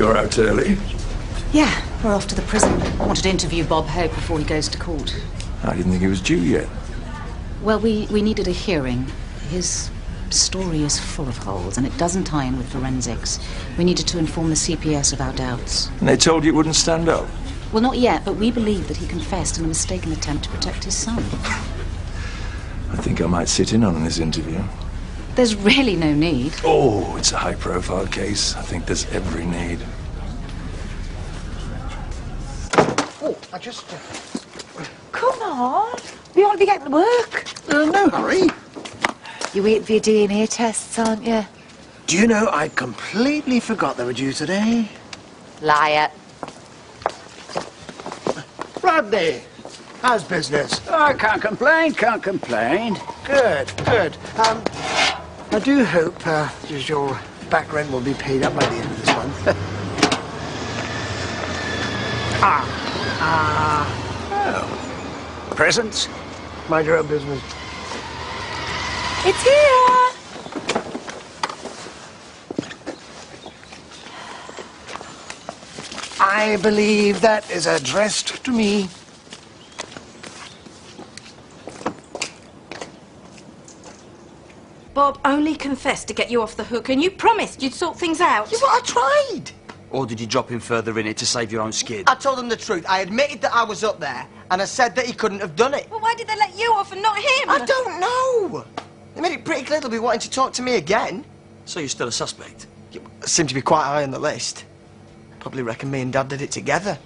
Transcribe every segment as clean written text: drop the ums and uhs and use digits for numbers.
You're out early. Yeah, we're off to the prison. I wanted to interview Bob Hope before he goes to court. I didn't think he was due yet. Well, we needed a hearing. His story is full of holes, and it doesn't tie in with forensics. We needed to inform the CPS of our doubts. And they told you it wouldn't stand up? Well, not yet, but we believe that he confessed in a mistaken attempt to protect his son. I think I might sit in on this interview. There's really no need. Oh, it's a high-profile case. I think there's every need. Oh, I just... Come on. You ought to be getting to work. no hurry. You're waiting for your DNA tests, aren't you? Do you know, I completely forgot they were due today. Liar. Rodney, how's business? Oh, I can't complain, can't complain. Good, good. I do hope your back rent will be paid up by the end of this month. Oh. Presents? Mind your own business. It's here. I believe that is addressed to me. Bob only confessed to get you off the hook, and you promised you'd sort things out. Yeah, well, I tried. Or did you drop him further in it to save your own skin? I told him the truth. I admitted that I was up there, and I said that he couldn't have done it. Well, why did they let you off and not him? I don't know. They made it pretty clear they'll be wanting to talk to me again. So you're still a suspect? Seem to be quite high on the list. Probably reckon me and Dad did it together.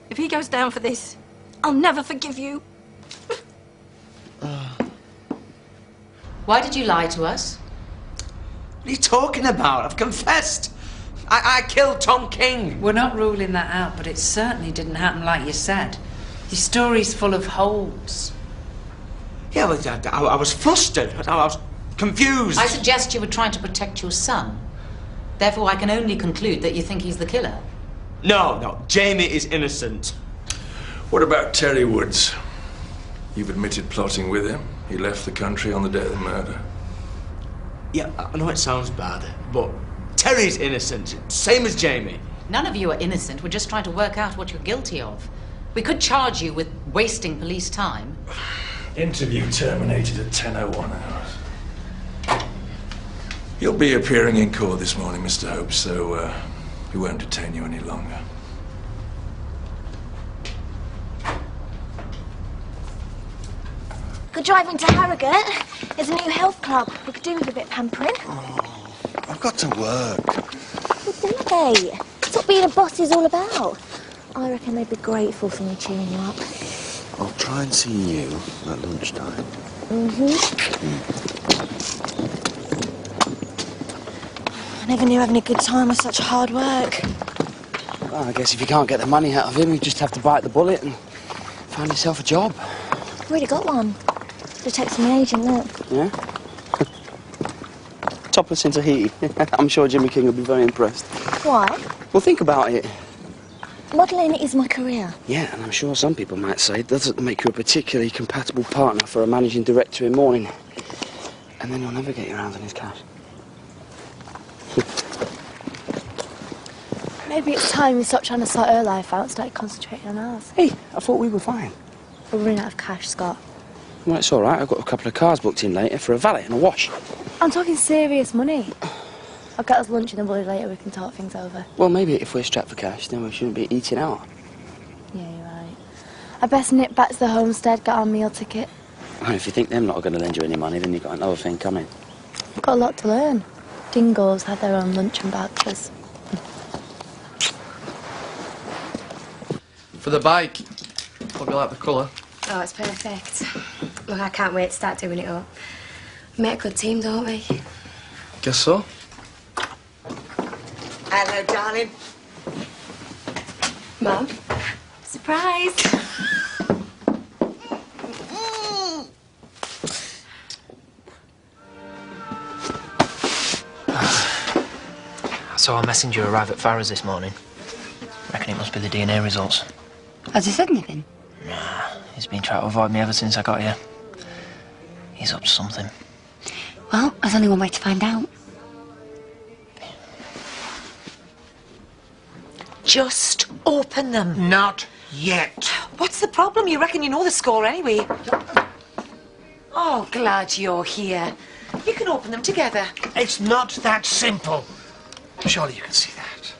If he goes down for this, I'll never forgive you. Why did you lie to us? What are you talking about? I've confessed. I killed Tom King. We're not ruling that out, but it certainly didn't happen like you said. Your story's full of holes. Yeah, but I was flustered. I was confused. I suggest you were trying to protect your son. Therefore, I can only conclude that you think he's the killer. No, Jamie is innocent. What about Terry Woods? You've admitted plotting with him. He left the country on the day of the murder. Yeah, I know it sounds bad, but Terry's innocent, same as Jamie. None of you are innocent. We're just trying to work out what you're guilty of. We could charge you with wasting police time. Interview terminated at 10:01 hours. You'll be appearing in court this morning, Mr. Hope, so we won't detain you any longer. Could drive into Harrogate. There's a new health club. We could do with a bit of pampering. Oh, I've got to work. Well, do they? That's what being a boss is all about. I reckon they'd be grateful for me cheering you up. I'll try and see you at lunchtime. I never knew having a good time was such hard work. Well, I guess if you can't get the money out of him, you just have to bite the bullet and find yourself a job. I've already got one. Detective my agent, look. Yeah? Topless in Tahiti. I'm sure Jimmy King will be very impressed. Why? Well, think about it. Modelling is my career. Yeah, and I'm sure some people might say it doesn't make you a particularly compatible partner for a managing director in mourning. And then you'll never get your hands on his cash. Maybe it's time we stopped trying to sort her life out and started concentrating on ours. Hey, I thought we were fine. We're running out of cash, Scott. Well, it's all right. I've got a couple of cars booked in later for a valet and a wash. I'm talking serious money. I'll get us lunch in the village later, we can talk things over. Well, maybe if we're strapped for cash, then we shouldn't be eating out. Yeah, you're right. I best nip back to the homestead, get our meal ticket. Well, if you think them not are going to lend you any money, then you've got another thing coming. I've got a lot to learn. Dingoes had their own lunch and boxes. For the bike, hope you like the colour. Oh, it's perfect. Look, I can't wait to start doing it up. We make a good team, don't we? Guess so. Hello, darling. Mum? Surprise! I saw a messenger arrive at Farrah's this morning. Reckon it must be the DNA results. Has he said anything? Nah, he's been trying to avoid me ever since I got here. He's up to something. Well, there's only one way to find out. Just open them. Not yet. What's the problem? You reckon you know the score anyway? Oh, glad you're here. You can open them together. It's not that simple. Surely you can see that.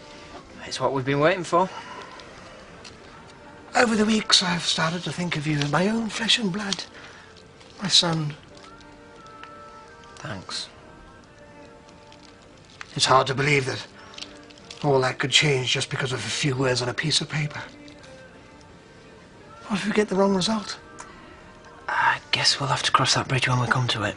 It's what we've been waiting for. Over the weeks, I've started to think of you as my own flesh and blood. My son. Thanks. It's hard to believe that all that could change just because of a few words on a piece of paper. What if we get the wrong result? I guess we'll have to cross that bridge when we come to it.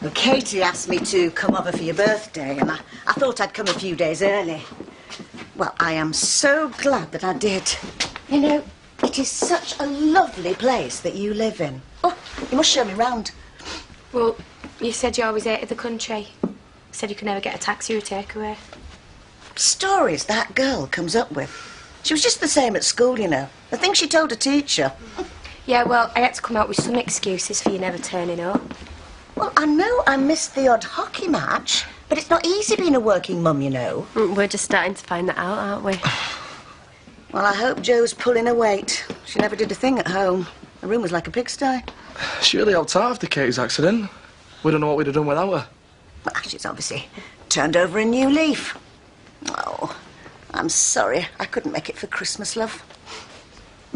Well, Katie asked me to come over for your birthday, and I thought I'd come a few days early. Well, I am so glad that I did. You know, it is such a lovely place that you live in. Oh, you must show me round. Well, you said you always hated the country. Said you could never get a taxi or a takeaway. Stories that girl comes up with. She was just the same at school, you know. The things she told a teacher. Yeah, well, I had to come out with some excuses for you never turning up. Well, I know I missed the odd hockey match, but it's not easy being a working mum, you know. We're just starting to find that out, aren't we? Well, I hope Jo's pulling her weight. She never did a thing at home. The room was like a pigsty. She really helped out after Katie's accident. We don't know what we'd have done without her. Well, she's obviously turned over a new leaf. Oh, I'm sorry. I couldn't make it for Christmas, love.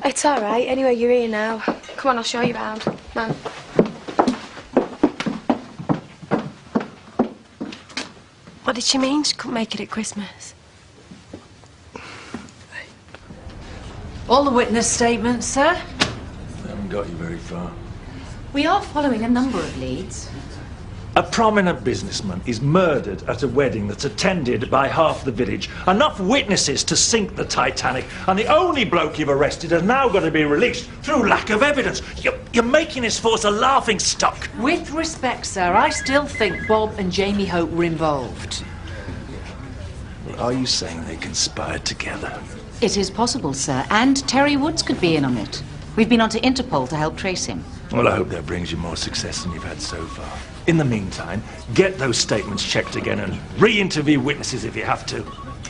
It's all right. Anyway, you're here now. Come on, I'll show you around. Come on. What did she mean? She couldn't make it at Christmas. All the witness statements, sir. They haven't got you very far. We are following a number of leads. A prominent businessman is murdered at a wedding that's attended by half the village. Enough witnesses to sink the Titanic, and the only bloke you've arrested has now got to be released through lack of evidence. You're making this force a laughing stock. With respect, sir, I still think Bob and Jamie Hope were involved. Well, are you saying they conspired together? It is possible, sir, and Terry Woods could be in on it. We've been on to Interpol to help trace him. Well, I hope that brings you more success than you've had so far. In the meantime, get those statements checked again and re-interview witnesses if you have to.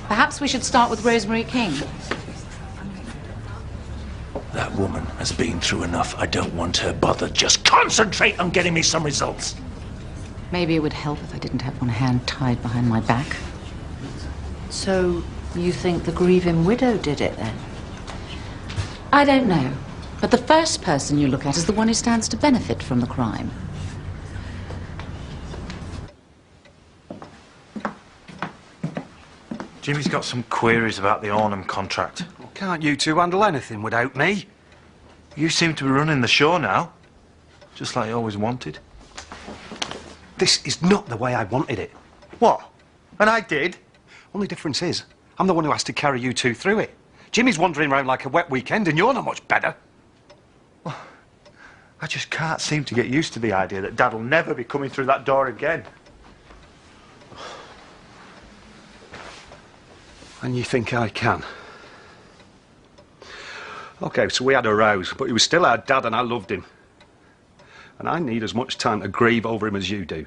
Perhaps we should start with Rosemary King. That woman has been through enough. I don't want her bothered. Just concentrate on getting me some results. Maybe it would help if I didn't have one hand tied behind my back. So, you think the grieving widow did it, then? I don't know. But the first person you look at is the one who stands to benefit from the crime. Jimmy's got some queries about the Ornham contract. Well, can't you two handle anything without me? You seem to be running the show now, just like you always wanted. This is not the way I wanted it. What? And I did? Only difference is, I'm the one who has to carry you two through it. Jimmy's wandering around like a wet weekend and you're not much better. Well, I just can't seem to get used to the idea that Dad'll never be coming through that door again. And you think I can? OK, so we had a rows, but he was still our dad and I loved him. And I need as much time to grieve over him as you do.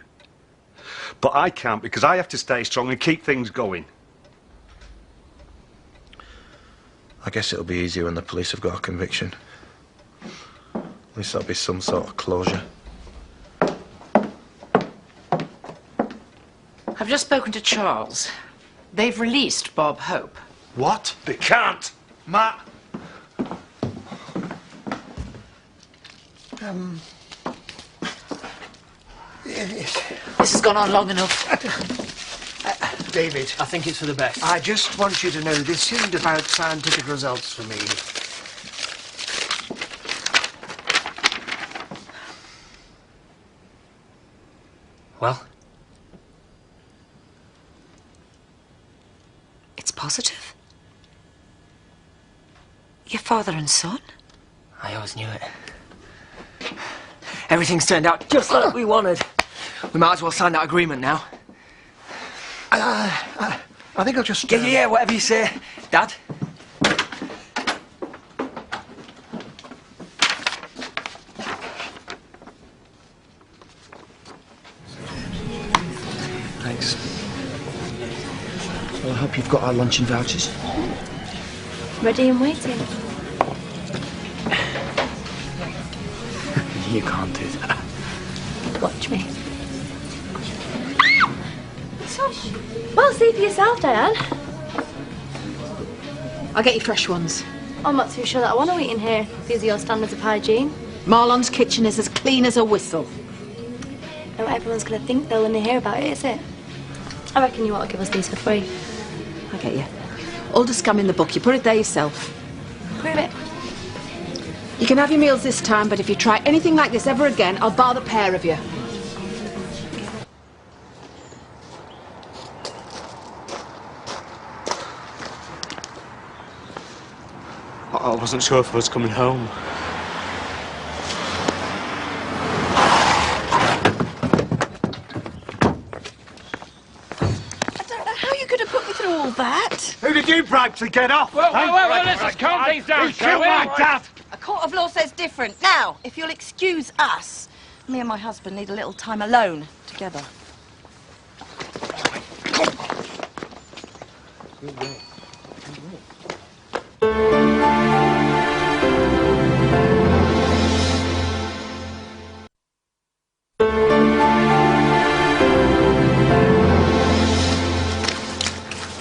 But I can't because I have to stay strong and keep things going. I guess it'll be easier when the police have got a conviction. At least there'll be some sort of closure. I've just spoken to Charles. They've released Bob Hope. What? They can't! Matt! This has gone on long enough. David. I think it's for the best. I just want you to know this isn't about scientific results for me. Well? It's positive. Your father and son? I always knew it. Everything's turned out just like we wanted. We might as well sign that agreement now. I think I'll just... Yeah, whatever you say, Dad. Well, I hope you've got our luncheon vouchers. Ready and waiting. You can't do that. Watch me. Shush. Well, see for yourself, Diane. I'll get you fresh ones. I'm not too sure that I want to eat in here. These are your standards of hygiene. Marlon's kitchen is as clean as a whistle. Not what everyone's going to think though when they hear about it, is it? I reckon you ought to give us these for free. I get you. All the scam in the book. You put it there yourself. Prove it. You can have your meals this time, but if you try anything like this ever again, I'll bar the pair of you. I wasn't sure if I was coming home. I don't know how you're going to put me through all that. Who did you bribe to get off? Well, let's just calm things down, Who killed my dad? A court of law says different. Now, if you'll excuse us, me and my husband need a little time alone together.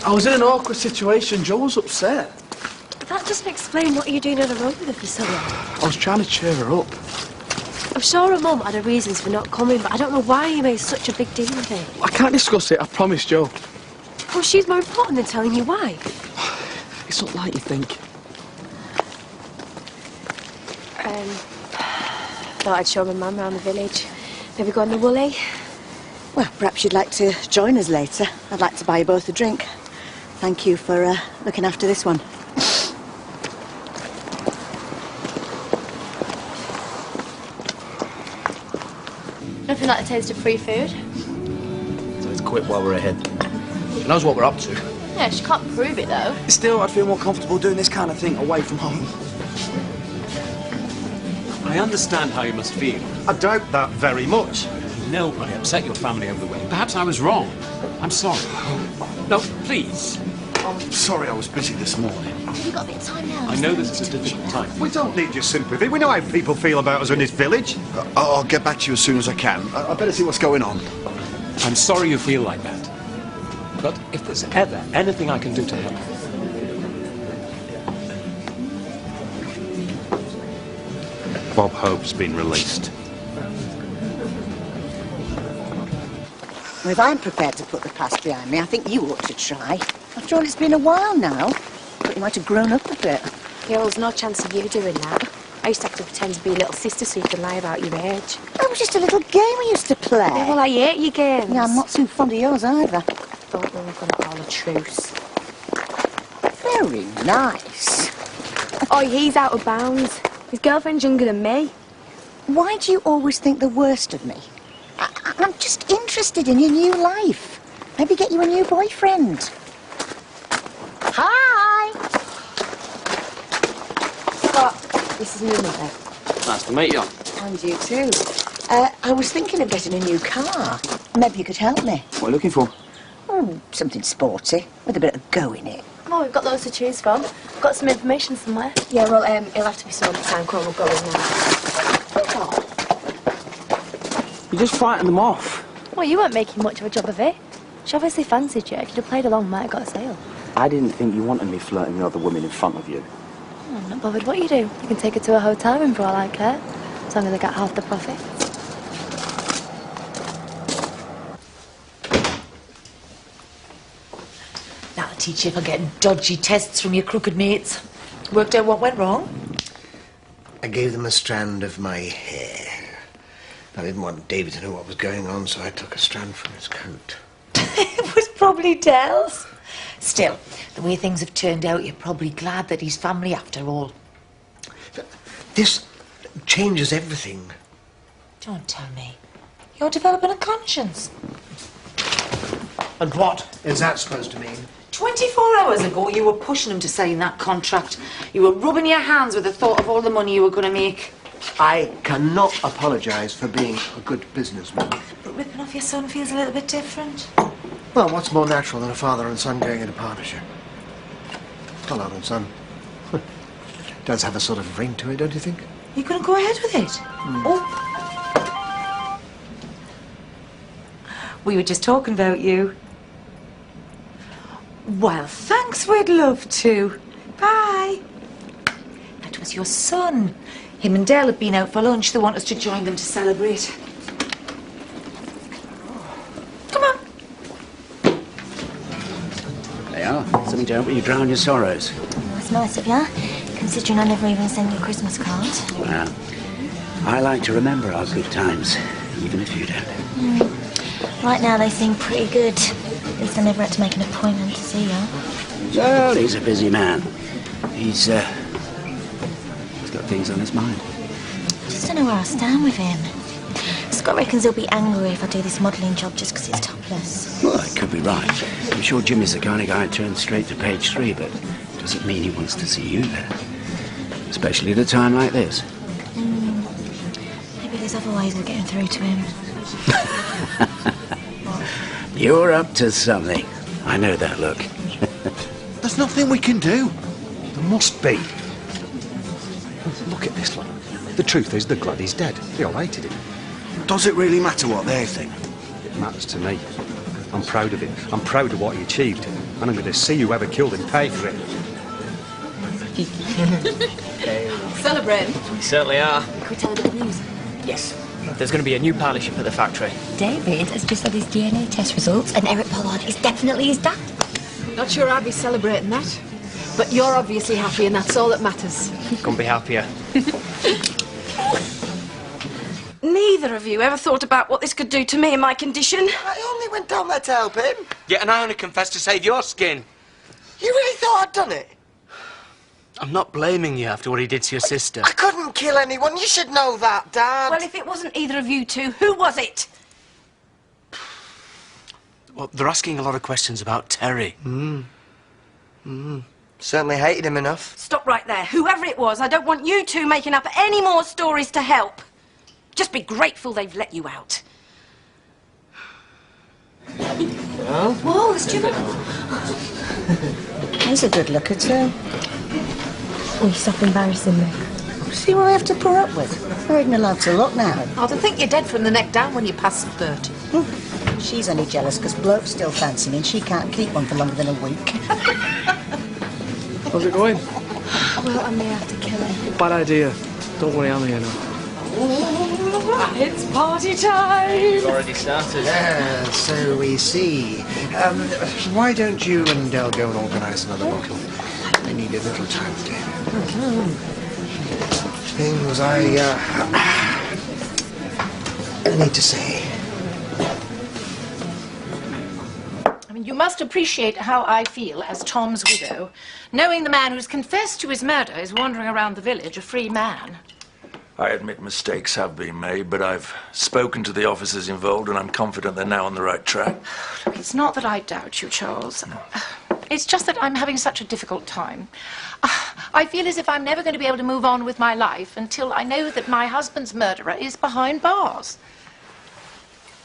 I was in an awkward situation. Joe was upset. But that doesn't explain what you're doing on the road with her for so long. I was trying to cheer her up. I'm sure her mum had her reasons for not coming, but I don't know why you made such a big deal of it. I can't discuss it, I promise, Joe. Well, she's more important than telling you why. It's not like you think. Thought I'd show my mum around the village. Maybe go on the Woolly. Well, perhaps you'd like to join us later. I'd like to buy you both a drink. Thank you for looking after this one. Nothing like the taste of free food. So let's quit while we're ahead. She knows what we're up to. Yeah, she can't prove it, though. Still, I'd feel more comfortable doing this kind of thing away from home. I understand how you must feel. I doubt that very much. No, I upset your family over the wedding. Perhaps I was wrong. I'm sorry. No, please. I'm sorry I was busy this morning. Have you got a bit of time now? I know this is a difficult time. We don't need your sympathy. We know how people feel about us in this village. I'll get back to you as soon as I can. I better see what's going on. I'm sorry you feel like that. But if there's ever anything I can do to help, Bob Hope's been released. Well, if I'm prepared to put the past behind me, I think you ought to try. After all, it's been a while now. But you might have grown up a bit. Yeah, well, there's no chance of you doing that. I used to have to pretend to be a little sister so you could lie about your age. That was just a little game we used to play. Yeah, well, I hate your games. Yeah, I'm not too fond of yours either. Thought we were going to call a truce. Very nice. Oh, he's out of bounds. His girlfriend's younger than me. Why do you always think the worst of me? I'm just interested in your new life. Maybe get you a new boyfriend. Hi! Scott, this is my mother. Nice to meet you. And you too. I was thinking of getting a new car. Maybe you could help me. What are you looking for? Oh, something sporty, with a bit of go in it. Oh, we've got loads to choose from. Got some information somewhere. Yeah, well, it'll have to be some time. Come on, we'll go in now. You just frightened them off. Well, you weren't making much of a job of it. She obviously fancied you. If you'd have played along, might have got a sale. I didn't think you wanted me flirting with other women in front of you. Oh, I'm not bothered what you do. You can take her to a hotel room for all I care, as long as I get half the profit. That'll teach you if I get dodgy tests from your crooked mates. Worked out what went wrong? I gave them a strand of my hair. I didn't want David to know what was going on, so I took a strand from his coat. It was probably Dell's. Still, the way things have turned out, you're probably glad that he's family after all. This changes everything. Don't tell me. You're developing a conscience. And what is that supposed to mean? 24 hours ago, you were pushing him to sign that contract. You were rubbing your hands with the thought of all the money you were going to make. I cannot apologise for being a good businessman. But ripping off your son feels a little bit different. Well, what's more natural than a father and son going into partnership? Father and son. Does have a sort of ring to it, don't you think? You gonna go ahead with it? Oh. We were just talking about you. Well, thanks, we'd love to. Bye. That was your son. Him and Dale have been out for lunch. They want us to join them to celebrate. Come on. They are. Something to help you drown your sorrows. That's nice of you, considering I never even send you a Christmas card. Well, I like to remember our good times, even if you don't. Right now they seem pretty good. At least I never had to make an appointment to see you. Well, he's a busy man. He's got things on his mind. I just don't know where I stand with him. Scott reckons he'll be angry if I do this modelling job just because it's topless. Well, that could be right. I'm sure Jimmy's the kind of guy who turns straight to page 3, but it doesn't mean he wants to see you there. Especially at a time like this. Maybe there's other ways of getting through to him. You're up to something. I know that look. There's nothing we can do. There must be. Look at this lot. The truth is, they're glad he's dead. They all hated him. Does it really matter what they think? It matters to me. I'm proud of him. I'm proud of what he achieved. And I'm going to see whoever killed him pay for it. Celebrating. We certainly are. Can we tell her the news? Yes. There's going to be a new partnership at the factory. David has just had his DNA test results, and Eric Pollard is definitely his dad. Not sure I'd be celebrating that. But you're obviously happy, and that's all that matters. Couldn't be happier. Neither of you ever thought about what this could do to me in my condition. I only went down there to help him. Yeah, and I only confessed to save your skin. You really thought I'd done it? I'm not blaming you after what he did to your sister. I couldn't kill anyone. You should know that, Dad. Well, if it wasn't either of you two, who was it? Well, they're asking a lot of questions about Terry. Certainly hated him enough. Stop right there. Whoever it was, I don't want you two making up any more stories to help. Just be grateful they've let you out. Well, Whoa, it's Jimmy. he's a good looker too. Oh, you stop embarrassing me. See what I have to put up with. There ain't allowed to look now. Oh, they think you're dead from the neck down when you pass 30. She's only jealous because bloke's still fancying and she can't keep one for longer than a week. How's it going? Well, I may have to kill him. Bad idea. Don't worry, I'm here now. It's party time! We've already started. Yeah, so we see. Why don't you and Dell go and organise another bottle? I need a little time with David. Things I need to say. I mean, you must appreciate how I feel as Tom's widow, knowing the man who's confessed to his murder is wandering around the village a free man. I admit mistakes have been made, but I've spoken to the officers involved and I'm confident they're now on the right track. Look, it's not that I doubt you, Charles. It's just that I'm having such a difficult time. I feel as if I'm never going to be able to move on with my life until I know that my husband's murderer is behind bars.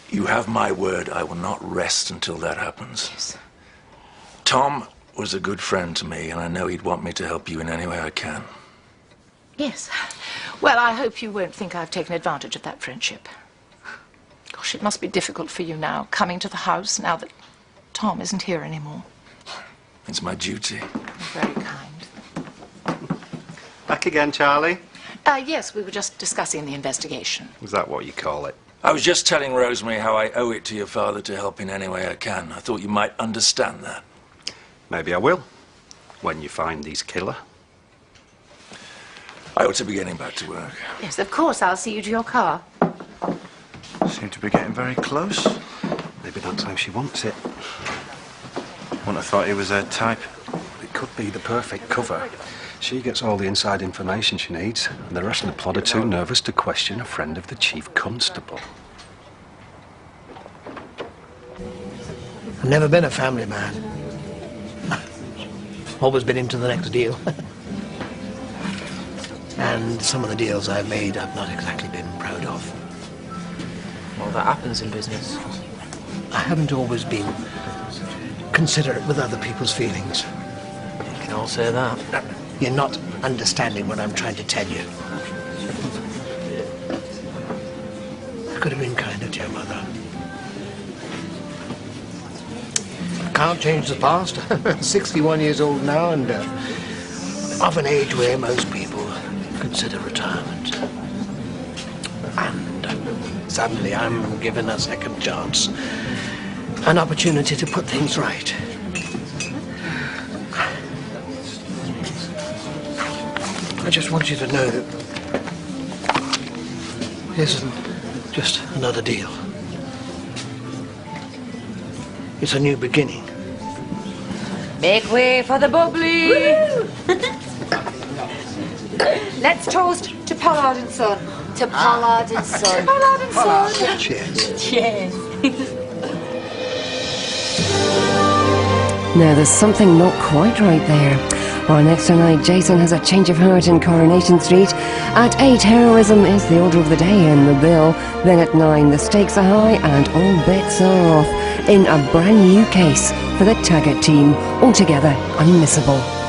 You have my word, I will not rest until that happens. Yes. Tom was a good friend to me, and I know he'd want me to help you in any way I can. Yes. Well, I hope you won't think I've taken advantage of that friendship. Gosh, it must be difficult for you now, coming to the house now that Tom isn't here anymore. It's my duty. Very kind. Back again, Charlie? Yes, we were just discussing the investigation. Is that what you call it? I was just telling Rosemary how I owe it to your father to help in any way I can. I thought you might understand that. Maybe I will, when you find his killer. I ought to be getting back to work. Yes, of course, I'll see you to your car. Seem to be getting very close. Maybe that's how she wants it. Wouldn't have thought he was her type. It could be the perfect cover. She gets all the inside information she needs, and the rest of the plot are too nervous to question a friend of the chief constable. I've never been a family man. Always been into the next deal. And some of the deals I've made I've not exactly been proud of. Well, that happens in business. I haven't always been considerate with other people's feelings. You can all say that. You're not understanding what I'm trying to tell you. I could have been kinder to your mother. I can't change the past. 61 years old now and of an age where most people consider retirement. And suddenly I'm given a second chance. An opportunity to put things right. I just want you to know that this isn't just another deal. It's a new beginning. Make way for the bubbly! Let's toast to Pollard and Son. To Pollard and Son. To Pollard and Son. Cheers. Cheers. Now, there's something not quite right there. Well, next tonight, Jason has a change of heart in Coronation Street. At 8, heroism is the order of the day in the bill. Then at 9, the stakes are high and all bets are off in a brand new case for the Taggart team. Altogether unmissable.